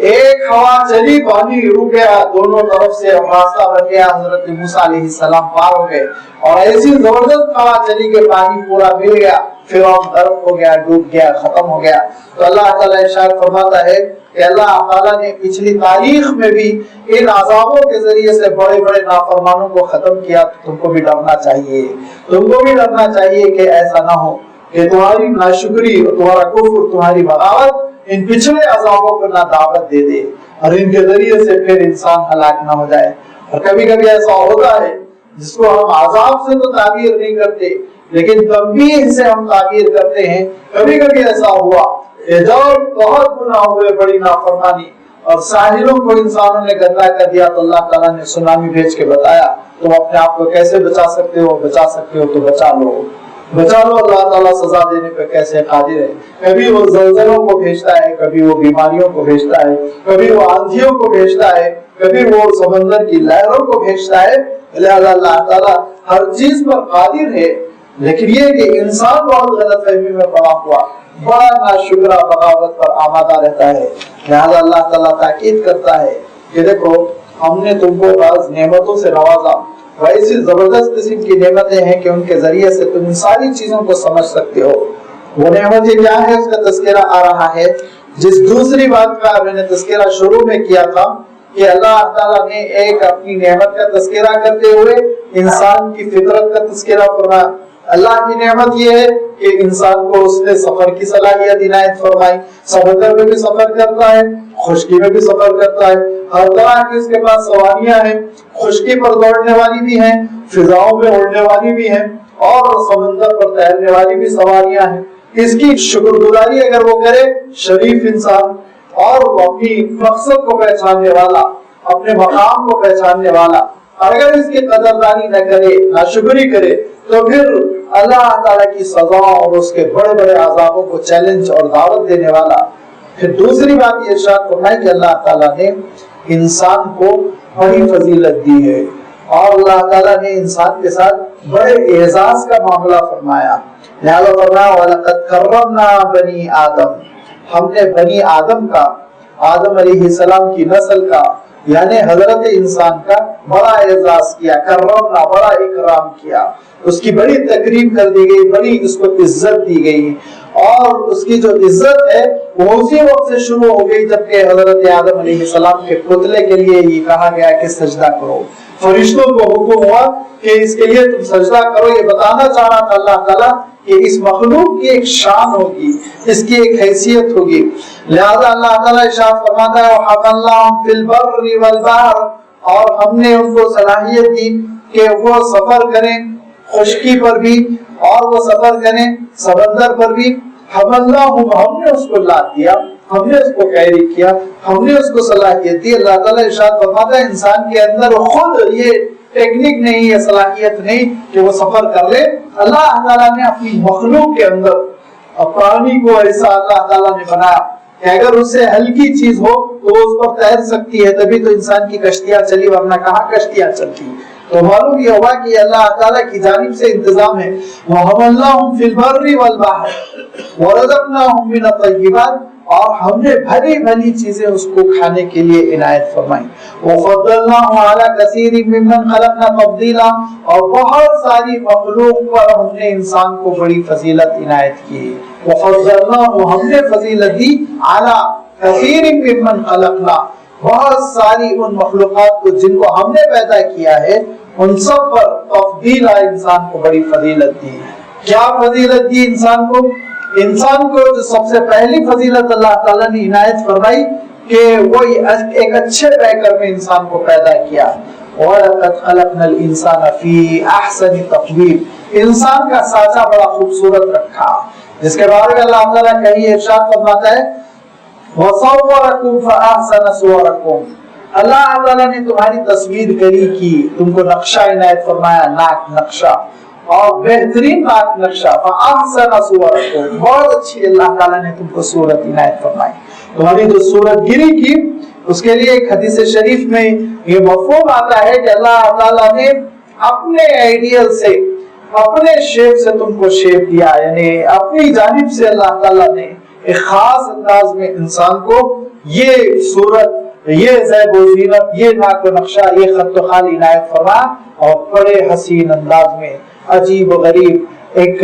ایک ہوا چلی پانی رک گیا، دونوں طرف سے راستہ بن گیا، حضرت موسیٰ علیہ السلام پار ہو گئے، اور ایسی زبردست ہوا چلی کہ پانی پورا مل گیا، فرعون غرق ہو گیا، ڈوب گیا، ختم ہو گیا۔ تو اللہ تعالیٰ ارشاد فرماتا ہے کہ اللہ تعالیٰ نے پچھلی تاریخ میں بھی ان عذابوں کے ذریعے سے بڑے بڑے نافرمانوں کو ختم کیا۔ تم کو بھی ڈرنا چاہیے، تم کو بھی ڈرنا چاہیے کہ ایسا نہ ہو کہ تمہاری ناشکری اور تمہارا کفر، تمہاری بغاوت ان پچھلے عذابوں کو نہ دعوت دے دے اور ان کے ذریعے سے پھر انسان ہلاک نہ ہو جائے۔ اور کبھی کبھی ایسا ہوتا ہے جس کو ہم عذاب سے تو تعبیر نہیں کرتے لیکن تنبیہ سے ہم تعبیر کرتے ہیں. کبھی کبھی ایسا ہوا کہ جب بہت گناہ ہوئے, بڑی نافرمانی, اور ساحلوں کو انسانوں نے گندا کر دیا تو اللہ تعالیٰ نے سونامی بھیج کے بتایا تم اپنے آپ کو کیسے بچا سکتے ہو تو بچا لو. اللہ تعالیٰ سزا دینے پہ کیسے قادر ہے. کبھی وہ زلزلوں کو بھیجتا ہے, کبھی وہ بیماریوں کو بھیجتا ہے, کبھی وہ آندھیوں کو بھیجتا ہے, کبھی وہ سمندر کی لہروں کو بھیجتا ہے. لہذا اللہ تعالیٰ ہر چیز پر قادر ہے. لیکن یہ کہ انسان بہت غلط فہمی میں پڑا ہوا, بڑا ناشکرا بغاوت پر آمادہ رہتا ہے. لہذا اللہ تعالیٰ تاکید کرتا ہے کہ دیکھو ہم نے تم کو بعض نعمتوں سے نوازا, ویسی زبردست قسم کی نعمتیں ہیں کہ ان کے ذریعے سے تم ان ساری چیزوں کو سمجھ سکتے ہو. وہ نعمتیں کیا ہے اس کا تذکرہ آ رہا ہے. جس دوسری بات کا میں نے تذکرہ شروع میں کیا تھا کہ اللہ تعالیٰ نے ایک اپنی نعمت کا تذکرہ کرتے ہوئے انسان کی فطرت کا تذکرہ فرمایا. اللہ کی نعمت یہ ہے کہ انسان کو اس نے سفر کی صلاحیت عنایت فرمائی. سمندر میں بھی سفر کرتا ہے, خشکی میں بھی سفر کرتا ہے, ہر طرح کی اس کے پاس سواریاں ہیں. خشکی پر دوڑنے والی بھی ہیں, فضاؤں میں اڑنے والی بھی ہیں, اور سمندر پر تیرنے والی بھی سواریاں ہیں. اس کی شکر گزاری اگر وہ کرے شریف انسان, اور وہ اپنی مقصد کو پہچاننے والا, اپنے مقام کو پہچاننے والا, اور اگر اس کی قدردانی نہ کرے, ناشکری کرے, تو پھر اللہ تعالیٰ کی سزا اور اس کے بڑے بڑے عذابوں کو چیلنج اور دعوت دینے والا. پھر دوسری بات یہ ارشاد فرمائی کہ اللہ تعالیٰ نے انسان کو بڑی فضیلت دی ہے, اور اللہ تعالیٰ نے انسان کے ساتھ بڑے اعزاز کا معاملہ فرمایا. لہذا فرمایا وَلَقَدْ كَرَّمْنَا بَنِي آدم, ہم نے بنی آدم کا, آدم علیہ السلام کی نسل کا, یعنی حضرت انسان کا بڑا اعزاز کیا. کرمنا, بڑا اکرام کیا, اس کی بڑی تکریم کر دی گئی, بڑی اس کو عزت دی گئی. اور اس کی جو عزت ہے وہ اسی وقت سے شروع ہو گئی جبکہ حضرت آدم علیہ السلام کے پتلے کے لیے یہ کہا گیا کہ سجدہ کرو. فرشتوں کو حکم ہوا کہ اس کے لیے تم سجدہ کرو. یہ بتانا چاہ رہا تھا اللہ تعالیٰ کہ اس مخلوق کی ایک شان ہوگی, اس کی ایک حیثیت ہوگی. لہذا اللہ تعالیٰ ارشاد فرماتا ہے وَحَمَلْنَاهُمْ فِي الْبَرِّ وَالْبَحْرِ, اور ہم نے ان کو صلاحیت دی کہ وہ سفر کریں خشکی پر بھی, اور وہ سفر کریں سمندر پر بھی. حَمَلْنَاهُمْ, ہم نے اس کو لاد دیا, ہم نے اس کو کیری کیا, ہم نے اس کو صلاحیت دی. اللہ تعالیٰ ارشاد فرماتا ہے انسان کے اندر خود یہ ٹیکنک نہیں, یہ صلاحیت نہیں کہ وہ سفر کر لے. اللہ تعالیٰ نے اپنی مخلوق کے اندر پانی کو ایسا اللہ تعالیٰ نے بنایا کہ اگر اس سے ہلکی چیز ہو تو اس پر تیر سکتی ہے, تبھی تو انسان کی کشتیاں چلی, ورنہ کہاں کشتیاں چلتی. تو معلوم یہ ہوا کہ اللہ تعالیٰ کی جانب سے انتظام ہے. وَحَمَلْنَاهُمْ فِي الْبَرِّ وَالْبَحْرِ وَرَزَقْنَاهُمْ مِنَ الطَّيِّبَاتِ, اور ہم نے بھلی بھلی چیزیں اس کو کھانے کے لیے عنایت فرمائی. وَفَضَّلْنَاهُ عَلَى كَثِيرٍ مِّمَّنْ خَلَقْنَا تَفْضِيلًا, اور بہت ساری مخلوق پر ہم نے انسان کو بڑی فضیلت عنایت کی. وَفَضَّلْنَاهُ, ہم نے فضیلت دی, عَلَى كَثِيرٍ مِّمَّنْ خَلَقْنَا, بہت ساری ان مخلوقات کو جن کو ہم نے پیدا کیا ہے ان سب پر تفضیلا, انسان کو بڑی فضیلت دی. کیا فضیلت دی انسان کو؟ انسان کو جو سب سے پہلی فضیلت اللہ تعالیٰ نے عنایت فرمائی کہ وہ ایک اچھے پیکر میں انسان کو پیدا کیا. وَلَقَدْ خَلَقْنَا الْإِنسَانَ فِي أَحْسَنِ تَقْوِيمٍ, انسان کا سانچہ بڑا خوبصورت رکھا, جس کے بارے میں اللہ تعالیٰ کہیں ارشاد فرماتا ہے وَصَوَّرَكُمْ فَأَحْسَنَ صُوَرَكُمْ, اللہ تعالیٰ نے تمہاری تصویر کری کی, تم کو نقشہ عنایت فرمایا, ناک نقشہ, اور بہترین ناک نقشہ. فَأَحْسَنَ صُوَرَكُمْ, بہت اچھی اللہ تعالیٰ نے تم کو صورت عنایت فرمائی. تمہاری جو صورت گری کی اس کے لیے ایک حدیث شریف میں یہ مفہوم آتا ہے کہ اللہ تعالیٰ نے اپنے آئیڈیل سے, اپنے شیپ سے تم کو شیپ دیا, یعنی اپنی جانب سے اللہ تعالیٰ نے ایک خاص انداز میں انسان کو یہ صورت, یہ زیب و زینت, یہ ناک و نقشہ, یہ خط و خال عنایت فرما, اور بڑے حسین انداز میں, عجیب و غریب, ایک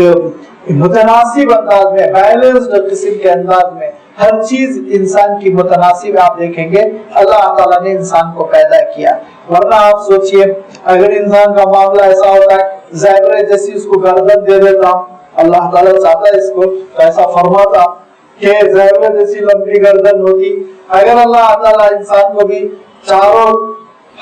متناسب انداز میں, بیلنسڈ قسم کے انداز میں, ہر چیز انسان کی متناسب. آپ دیکھیں گے اللہ تعالیٰ نے انسان کو پیدا کیا. ورنہ آپ سوچئے اگر انسان کا معاملہ ایسا ہوتا ہے زیبرے جیسی اس کو گردن دے دیتا, اللہ تعالیٰ چاہتا ہے اس کو ایسا فرماتا کہ زیبرے جیسی لمبی گردن ہوتی. اگر اللہ تعالیٰ انسان کو بھی چاروں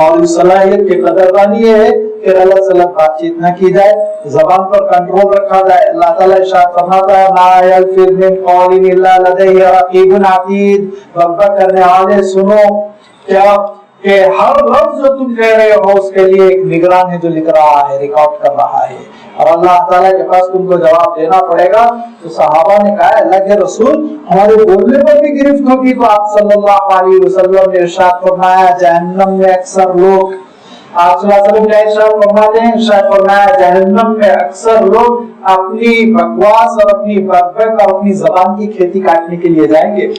اور اس صلاحیت کی قدردانی یہ ہے کہ اللہ صلی اللہ بات چیت نہ کی جائے, زبان پر کنٹرول رکھا جائے. اللہ تعالیٰ ارشاد فرماتا ہے ما یلفظ من قول الا لدیہ رقیب عتید, بک کرنے والے سنو کیا کہ ہر لفظ جو تم کہہ رہے ہو اس کے لیے ایک نگران ہے جو لکھ رہا ہے, ریکارڈ کر رہا ہے, اور اللہ تعالیٰ کے پاس تم کو جواب دینا پڑے گا. تو صحابہ نے کہا اللہ کے رسول ہمارے بولنے پر بھی گرفت ہوگی, تو آپ صلی اللہ علیہ وسلم نے ارشاد فرمایا جہنم میں اکثر لوگ, آپ صلی اللہ علیہ وسلم کیا ارشاد فرماتے ہیں, ارشاد فرمایا جہنم میں اکثر لوگ اپنی بکواس اور اپنی بکبک اور اپنی زبان کی کھیتی کاٹنے کے لیے جائیں گے.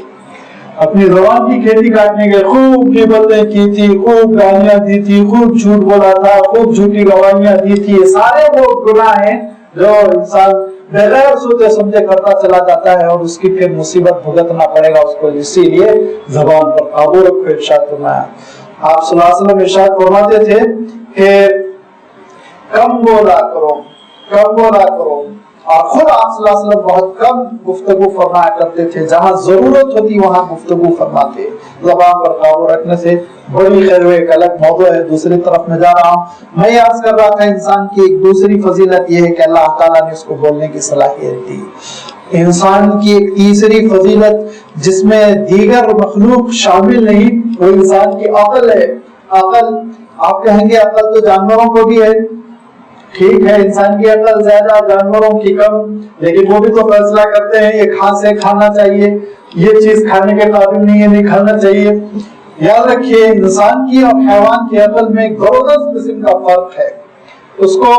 اپنی زبان کی کھیتی کاٹنے کے خوب غیبتیں کی تھی, خوب گالیاں دی تھی, خوب جھوٹ بولا تھا, خوب جھوٹی گواہیاں دی تھی. یہ سارے وہ گناہ ہیں جو انسان بغیر سوچے سمجھے کرتا چلا جاتا ہے اور اس کی پھر مصیبت بھگتنا پڑے گا اس کو. اسی لیے زبان پر قابو رکھو, ارشاد فرمایا. آپ صلی اللہ علیہ وسلم ارشاد فرماتے تھے کہ کم بولا کرو, کم بولا کرو, اور خود آپ صلی اللہ علیہ وسلم بہت کم گفتگو فرمایا کرتے تھے, جہاں ضرورت ہوتی وہاں گفتگو فرماتے. زبان پر قابو رکھنے سے بڑی خیر, ایک الگ موضوع ہے, دوسری طرف میں جا رہا ہوں. میں عرض کر رہا تھا انسان کی ایک دوسری فضیلت یہ ہے کہ اللہ تعالیٰ نے اس کو بولنے کی صلاحیت دی. انسان کی ایک تیسری فضیلت جس میں دیگر مخلوق شامل نہیں, وہ انسان کی عقل ہے. عقل, آپ کہیں گے عقل تو جانوروں کو بھی ہے, ٹھیک ہے انسان کی عقل زیادہ جانوروں کی کم, لیکن وہ بھی تو فیصلہ کرتے ہیں یہ کھانا چاہیے, یہ چیز کھانے کے قابل نہیں ہے, نہیں کھانا چاہیے. یاد رکھیے انسان کی اور حیوان کی عقل میں زبردست قسم کا فرق ہے. اس کو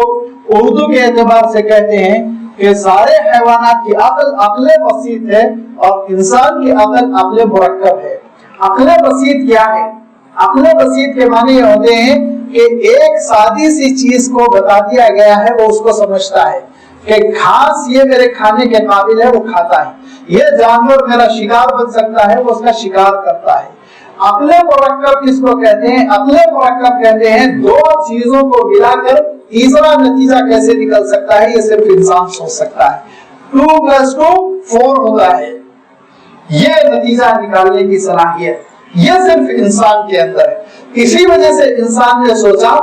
اردو کے اعتبار سے کہتے ہیں کہ سارے حیوانات کی عقل بسیط ہے اور انسان کی عقل مرکب ہے. عقل بسیط کیا ہے؟ عقل بسیط کے معنی یہ ہوتے ہیں کہ ایک سادی سی چیز کو بتا دیا گیا ہے, وہ اس کو سمجھتا ہے کہ گھاس یہ میرے کھانے کے قابل ہے, وہ کھاتا ہے. یہ جانور میرا شکار بن سکتا ہے, وہ اس کا شکار کرتا ہے. عقل مرکب کس کو کہتے ہیں؟ عقل مرکب کہتے ہیں دو چیزوں کو ملا کر تیسرا نتیجہ کیسے نکل سکتا ہے, یہ صرف انسان سوچ سکتا ہے. 2+2 4 ہوتا ہے, یہ نتیجہ نکالنے کی صلاحیت یہ صرف انسان کے اندر ہے. اسی وجہ سے انسان نے سوچا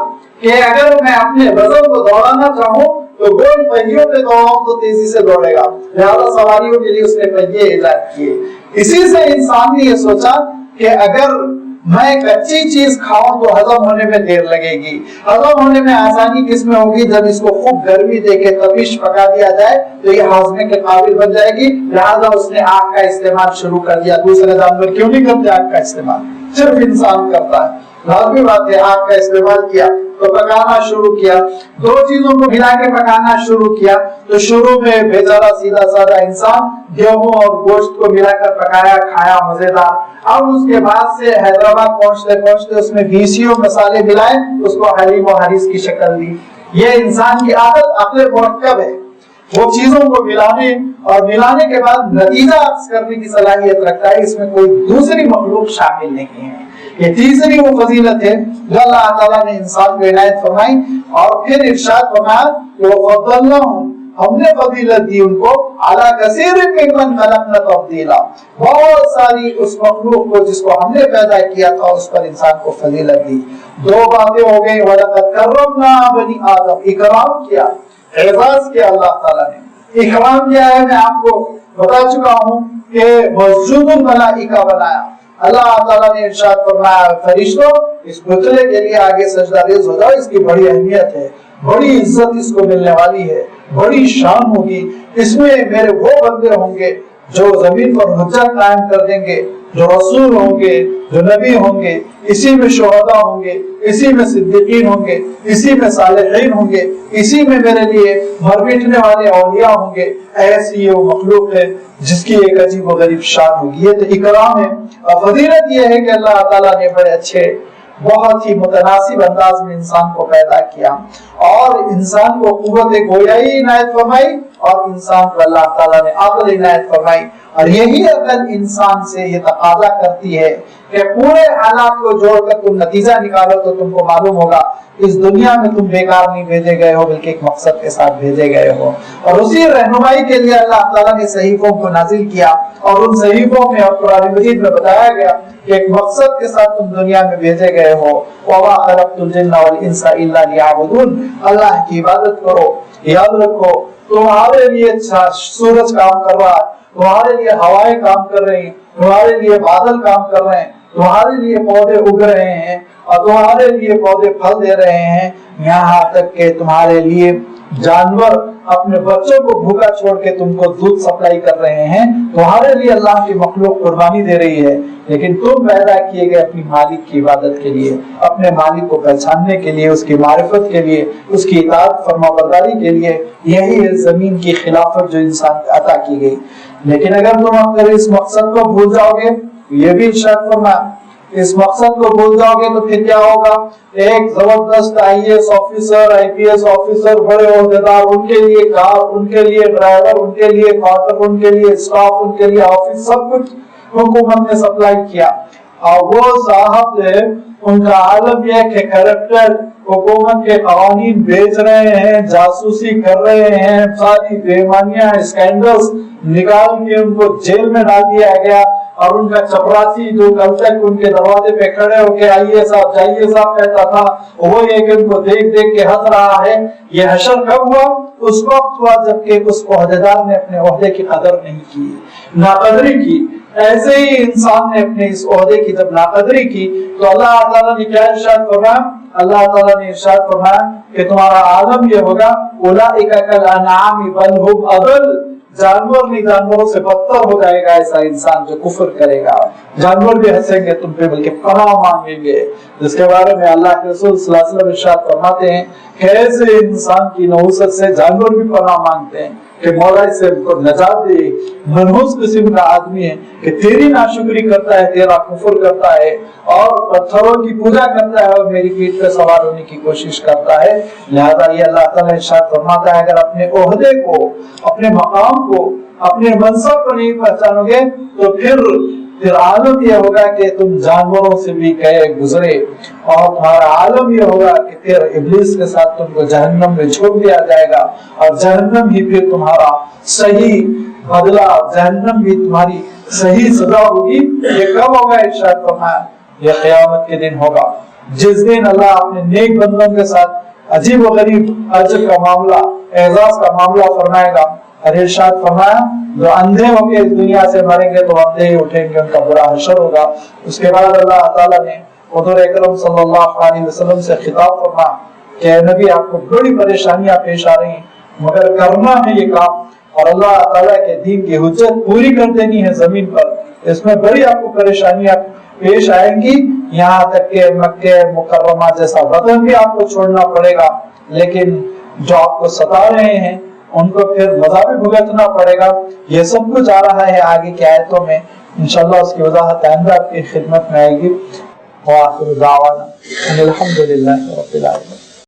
کہ اگر میں اپنے وزن کو دوڑانا چاہوں تو گول پہیوں پہ دوڑاؤں تو تیزی سے دوڑے گا, لہذا سواریوں کے لیے اس نے پہیے ایجاد کیے. اسی سے انسان نے یہ سوچا کہ اگر میں کچی چیز کھاؤں تو ہضم ہونے میں دیر لگے گی, ہضم ہونے میں آسانی کس میں ہوگی؟ جب اس کو خوب گرمی دے کے تپش پکا دیا جائے تو یہ ہاضمے کے قابل بن جائے گی. لہذا اس نے آگ کا استعمال شروع کر دیا. دوسرے جانور کیوں نہیں کرتے آگ کا استعمال, صرف انسان کرتا ہے. لازمی بات ہے, آگ کا استعمال کیا تو پکانا شروع کیا, دو چیزوں کو ملا کے پکانا شروع کیا. تو شروع میں بیچارہ سیدھا سادہ انسان گیہوں اور گوشت کو ملا کر پکایا, کھایا مزیدار. اب اس کے بعد سے حیدرآباد پہنچتے پہنچتے اس میں بیسیوں مسالے ملائے, اس کو حلیم و حریص کی شکل دی. یہ انسان کی عقل مرکب ہے, وہ چیزوں کو ملانے اور ملانے کے بعد نتیجہ عکس کرنے کی صلاحیت رکھتا ہے. اس میں کوئی دوسری مخلوق شامل نہیں ہے. یہ تیسری وہ فضیلت ہے جو اللہ تعالیٰ نے انسان کو عنایت فرمائی. اور پھر ارشاد فرمایا کہ وَفَضَّلْنَاهُمْ, ہم نے فضیلت دی ان کو عَلَى كَثِيرٍ مِّمَّنْ خَلَقْنَا تَفْضِيلًا, بہت ساری اس مخلوق کو جس کو ہم نے پیدا کیا تھا اس پر انسان کو فضیلت دی. دو باتیں ہو گئی, وَلَقَدْ كَرَّمْنَا بَنِي آدم, اکرام کیا, اعزاز کیا اللہ تعالیٰ نے. اکرام کیا ہے میں آپ کو بتا چکا ہوں کہ مسجود الملائکہ بنایا. اللہ تعالیٰ نے ارشاد فرمایا فرشتوں اس پتلے کے لیے آگے سجدہ ریز ہو جاؤ, اس کی بڑی اہمیت ہے, بڑی عزت اس کو ملنے والی ہے, بڑی شان ہوگی. اس میں میرے وہ بندے ہوں گے جو زمین پر حجت قائم کر دیں گے, جو رسول ہوں گے, جو نبی ہوں گے, اسی میں شہداء ہوں گے, اسی میں صدیقین ہوں گے, اسی میں صالحین ہوں گے, اسی میں میرے لیے مر مٹنے والے اولیاء ہوں گے. ایسی یہ مخلوق ہے جس کی ایک عجیب و غریب شان ہوگی. یہ تو اکرام ہے. اور فضیلت یہ ہے کہ اللہ تعالیٰ نے بڑے اچھے بہت ہی متناسب انداز میں انسان کو پیدا کیا اور انسان کو قوت گویائی عنایت فرمائی اور انسان کو اللہ تعالیٰ نے عقل عنایت فرمائی. اور یہی عقل انسان سے یہ تقاضا کرتی ہے کہ پورے حالات کو جوڑ کر تم نتیجہ نکالو تو تم کو معلوم ہوگا اس دنیا میں تم بیکار نہیں بھیجے گئے ہو بلکہ ایک مقصد کے ساتھ بھیجے گئے ہو. اور اسی رہنمائی کے لیے اللہ تعالیٰ نے صحیفوں کو نازل کیا اور ان صحیفوں میں اور قرآن مجید میں بتایا گیا کہ ایک مقصد کے ساتھ تم دنیا میں بھیجے گئے ہو. وَمَا خَلَقْتُ الْجِنَّ وَالْإِنسَ إِلَّا لِيَعْبُدُونَ. اللہ کی عبادت کرو. یاد رکھو تمہارے لیے سورج کام کر رہا ہے, تمہارے لیے ہوائیں کام کر رہی ہیں, تمہارے لیے بادل کام کر رہے ہیں, تمہارے لیے پودے اگ رہے ہیں اور تمہارے لیے پودے پھل دے رہے ہیں, یہاں تک کہ تمہارے لیے جانور اپنے بچوں کو بھوکا چھوڑ کے تم کو دودھ سپلائی کر رہے ہیں. تمہارے لیے اللہ کی مخلوق قربانی دے رہی ہے, لیکن تم پیدا کیے گئے اپنی مالک کی عبادت کے لیے, اپنے مالک کو پہچاننے کے لیے, اس کی معرفت کے لیے, اس کی اطاعت فرما برداری کے لیے. یہی ہے زمین کی خلافت جو انسان کو عطا کی گئی. لیکن اگر تم اس مقصد کو بھول جاؤ گے, یہ بھی ارشاد فرمایا, اس مقصد کو بھول جاؤ گے تو پھر کیا ہوگا؟ ایک زبردست IAS آفیسر, IPS آفیسر, بڑے عہدیدار, ان کے لیے کار, ان کے لیے ڈرائیور, ان کے لیے کوارٹر, ان کے لیے اسٹاف, ان کے لیے آفس, سب کچھ حکومت نے سپلائی کیا. اور وہ صاحب ان کا عالم یہ کہ کریکٹر حکومت کے قوانین بیچ رہے ہیں, جاسوسی کر رہے ہیں, ساری بےمانیاں اسکینڈلز نکال کے ان کو جیل میں ڈال دیا گیا. اور ان کا چپراسی جو کل تک ان کے دروازے پہ کھڑے ہو کے آئیے صاحب جائیے صاحب کہتا تھا, وہ یہ کہ ان کو دیکھ دیکھ کے ہنس رہا ہے. یہ حشر کب ہوا؟ اس وقت ہوا جبکہ اس عہدیدار نے اپنے عہدے کی قدر نہیں کی, ناقدری کی. ایسے ہی انسان نے اپنے اس عہدے کی جب ناقدری کی تو اللہ تعالیٰ نے کیا ارشاد فرمایا؟ اللہ تعالیٰ نے ارشاد فرمایا کہ تمہارا عالم یہ ہوگا اولئک کالانعام بل هم اضل. جانور نہیں, جانوروں سے بدتر ہو جائے گا ایسا انسان جو کفر کرے گا. جانور بھی ہنسیں گے تم پہ بلکہ پناہ مانگیں گے, جس کے بارے میں اللہ کے رسول صلی اللہ علیہ وسلم ارشاد فرماتے ہیں کہ ایسے انسان کی نحوست سے جانور بھی پناہ مانگتے ہیں کہ مولا اس سے نجات دے. منحوس قسم کا آدمی ہے کہ تیری ناشکری کرتا ہے, تیرا کفر کرتا ہے اور پتھروں کی پوجا کرتا ہے اور میری پیٹھ پہ سوار ہونے کی کوشش کرتا ہے. لہذا یہ اللہ تعالیٰ ارشاد فرماتا ہے اگر اپنے عہدے کو, اپنے مقام کو, اپنے منصب کو نہیں پہچانو گے تو پھر عالم یہ ہوگا کہ تم جانوروں سے بھی گئے گزرے, اور تمہارا عالم یہ ہوگا کہ پھر ابلیس کے ساتھ تم کو جہنم میں چھوڑ دیا جائے گا, اور جہنم ہی پھر تمہارا صحیح بدلہ, جہنم بھی تمہاری صحیح سزا ہوگی. یہ کب ہوگا؟ ارشاد فرمایا یہ قیامت کے دن ہوگا, جس دن اللہ اپنے نیک بندوں کے ساتھ عجیب و غریب اجر کا معاملہ, اعزاز کا معاملہ فرمائے گا. اور ارشاد فرمایا جو اندھے ہو کے اس دنیا سے مریں گے تو اندھے ہی اٹھیں گے, ان کا برا حشر ہوگا. اس کے بعد اللہ تعالیٰ نے حضور اکرم صلی اللہ علیہ وسلم سے خطاب فرمایا کہ اے نبی آپ کو بڑی پریشانیاں پیش آ رہی ہیں مگر کرنا ہے یہ کام, اور اللہ تعالیٰ کے دین کی حجت پوری کر دینی ہے زمین پر. اس میں بڑی آپ کو پریشانیاں پیش آئیں گی, یہاں تک کہ مکہ مکرمہ جیسا وطن بھی آپ کو چھوڑنا پڑے گا. لیکن جو آپ کو ستا رہے ہیں ان کو پھر مزہ بھی بھگتنا پڑے گا. یہ سب کچھ آ رہا ہے آگے کی آیتوں میں, انشاءاللہ اس کی وضاحت آئندہ آپ کی خدمت میں آئے گی. وآخر دعوانا الحمدللہ رب العالمین.